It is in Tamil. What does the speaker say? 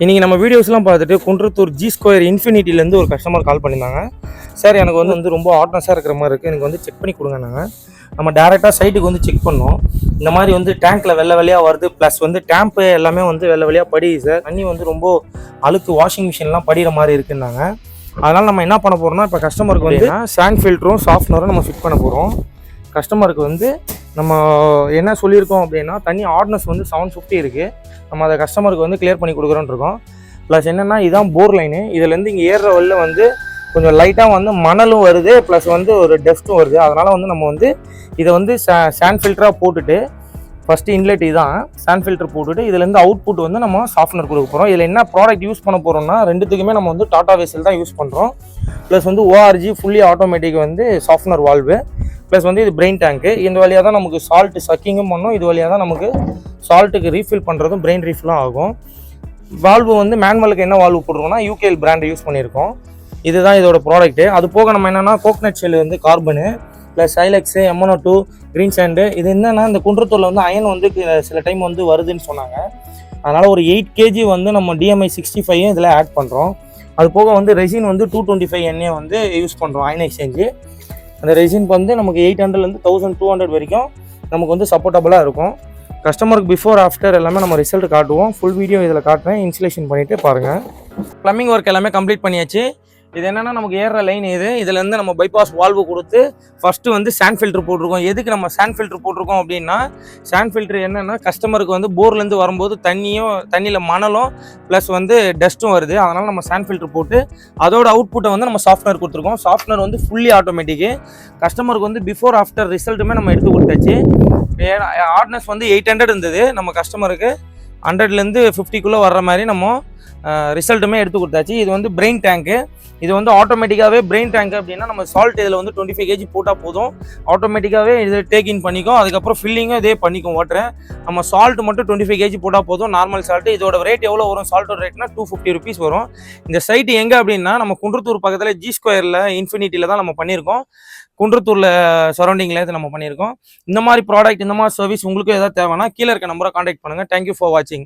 இன்றைக்கி நம்ம வீடியோஸ்லாம் பார்த்துட்டு குன்றத்தூர் ஜி ஸ்கொயர் இன்ஃபினிட்டிலேருந்து ஒரு கஸ்டமர் கால் பண்ணியிருந்தாங்க. சார் எனக்கு வந்து ரொம்ப ஹாட்னஸாக இருக்கிற மாதிரி இருக்குது, எனக்கு வந்து செக் பண்ணி கொடுங்க. நம்ம டேரெக்டாக சைட்டுக்கு வந்து செக் பண்ணோம். இந்த மாதிரி வந்து டேங்க்கில் வெள்ளை வெள்ளையாக வருது, ப்ளஸ் வந்து டேம்ப்பு எல்லாமே வந்து வெள்ளை வெள்ளையாக படியுது சார். தண்ணி வந்து ரொம்ப அழுக்கு, வாஷிங் மிஷின்லாம் படிகிற மாதிரி இருக்குன்னாங்க. அதனால் நம்ம என்ன பண்ண போகிறோம்னா, இப்போ கஸ்டமருக்கு வந்து சாண்ட் ஃபில்டரும் சாஃப்ட்னரும் நம்ம ஃபிட் பண்ண போகிறோம். கஸ்டமருக்கு வந்து நம்ம என்ன சொல்லியிருக்கோம் அப்படின்னா, தண்ணி ஹார்ட்னஸ் வந்து 750 இருக்குது. நம்ம அதை கஸ்டமருக்கு வந்து கிளியர் பண்ணி கொடுக்குறோன்னு இருக்கோம். ப்ளஸ் என்னென்னா, இதுதான் போர் லைனு. இதுலேருந்து இங்கே ஏறுற வழில வந்து கொஞ்சம் லைட்டாக வந்து மணலும் வருது, ப்ளஸ் வந்து ஒரு டஸ்ட்டும் வருது. அதனால் வந்து நம்ம வந்து இதை வந்து சாண்ட் ஃபில்டராக போட்டுட்டு, ஃபஸ்ட்டு இன்லெட் இதுதான் சாண்ட் ஃபில்டர் போட்டுட்டு, இதுலேருந்து அவுட்புட் வந்து நம்ம சாஃப்ட்னர் கொடுக்க போகிறோம். இதில் என்ன ப்ராடக்ட் யூஸ் பண்ண போகிறோம்னா, ரெண்டுத்துக்குமே நம்ம வந்து டாடா வெசல் தான் யூஸ் பண்ணுறோம். ப்ளஸ் வந்து ஓஆர்ஜி ஃபுல்லி ஆட்டோமேட்டிக் வந்து சாஃப்ட்னர் வால்வு, ப்ளஸ் வந்து இது பிரெயின் டேங்க்கு. இந்த வழியாக தான் நமக்கு சால்ட்டு சக்கிங்கும் பண்ணோம். இது வழியாக தான் நமக்கு சால்ட்டுக்கு ரீஃபில் பண்ணுறதும் பிரெயின் ரீஃபிலும் ஆகும். வால்வு வந்து மேனுவலுக்கு என்ன வால்வு போட்டிருக்கோம்னா, யூகேஎல் பிராண்டு யூஸ் பண்ணியிருக்கோம். இதுதான் இதோட ப்ராடக்ட்டு. அது போக நம்ம என்னென்னா, கோக்னட் ஷெல் வந்து carbon, plus silex, MnO2, green sand. இது என்னென்னா, இந்த குன்றத்தூரில் வந்து அயன் வந்து சில டைம் வந்து வருதுன்னு சொன்னாங்க. அதனால் ஒரு 8 kg வந்து நம்ம DMI 65 இதில் ஆட் பண்ணுறோம். அது போக வந்து ரெசின் வந்து 225 NA வந்து யூஸ் பண்ணுறோம், அயன் எக்ஸ்சேஞ்சு. அந்த ரெசின் வந்து நமக்கு 800லேருந்து 1200 வரைக்கும் நமக்கு வந்து சப்போர்ட்டபுளாக இருக்கும். கஸ்டமருக்கு பிஃபோர் ஆஃப்டர் எல்லாமே நம்ம ரிசல்ட் காட்டுவோம். ஃபுல் வீடியோ இதில் காட்டுறேன், இன்ஸ்டலேஷன் பண்ணிவிட்டு பாருங்கள். ப்ளம்பிங் ஒர்க் எல்லாமே கம்ப்ளீட் பண்ணியாச்சு. இது என்னென்னா, நமக்கு ஏறுற லைன் இதுலேருந்து நம்ம பைபாஸ் வால்வு கொடுத்து ஃபஸ்ட்டு வந்து சாண்ட் ஃபில்ட்ரு போட்டிருக்கோம். எதுக்கு நம்ம சாண்ட் ஃபில்ட்ரு போட்டிருக்கோம் அப்படின்னா, சாண்ட் ஃபில்ட்ரு என்னென்னா, கஸ்டமருக்கு வந்து போர்லேருந்து வரும்போது தண்ணியில் மணலும் ப்ளஸ் வந்து டஸ்ட்டும் வருது. அதனால் நம்ம சாண்ட் ஃபில்ட்ரு போட்டு அதோட அவுட்புட்டை வந்து நம்ம சாஃப்ட்னர் கொடுத்துருக்கோம். சாஃப்ட்னர் வந்து ஃபுல்லி ஆட்டோமேட்டிக்கு. கஸ்டமருக்கு வந்து பிஃபோர் ஆஃப்டர் ரிசல்ட்டுமே நம்ம எடுத்து கொடுத்தாச்சு. ஹார்ட்னஸ் வந்து 800 இருந்தது. நம்ம கஸ்டமருக்கு 100லேருந்து 50க்குள்ளே வர்ற மாதிரி நம்ம ரிசல்ட்டுமே எடுத்து கொடுத்தாச்சு. இது வந்து பிரெயின் டேங்க்கு. இது வந்து ஆட்டோமேட்டிக்காகவே பிரெயின் டேங்க் அப்படின்னா, நம்ம சால்ட் இதில் வந்து 25 kg போட்டால் போதும், ஆட்டோமேட்டிக்காகவே இது டேக் இன் பண்ணிக்கும். அதுக்கப்புறம் ஃபில்லிங்கும் இதே பண்ணிக்கும் வாட்டரை. நம்ம சால்ட் மட்டும் 25 kg போட்டால் போதும், நார்மல் சால்ட்டு. இதோட ரேட் எவ்வளோ வரும், சால்ட்டோட ரேட்னா 250 rupees வரும். இந்த சைட்டு எங்கே அப்படின்னா, நம்ம குன்றத்தூர் பக்கத்தில் ஜி ஸ்கொயரில் இன்ஃபினிட்டியில் தான் நம்ம பண்ணியிருக்கோம். குன்றத்தூரில் சரௌண்டிங்கில் இது நம்ம பண்ணியிருக்கோம். இந்த மாதிரி ப்ராடக்ட், இந்த மாதிரி சர்வீஸ் உங்களுக்கு எதாவது தேவைன்னா கீழே இருக்க நம்பரை கான்டாக்ட் பண்ணுங்கள். தேங்க்யூ ஃபார் வாட்சிங்.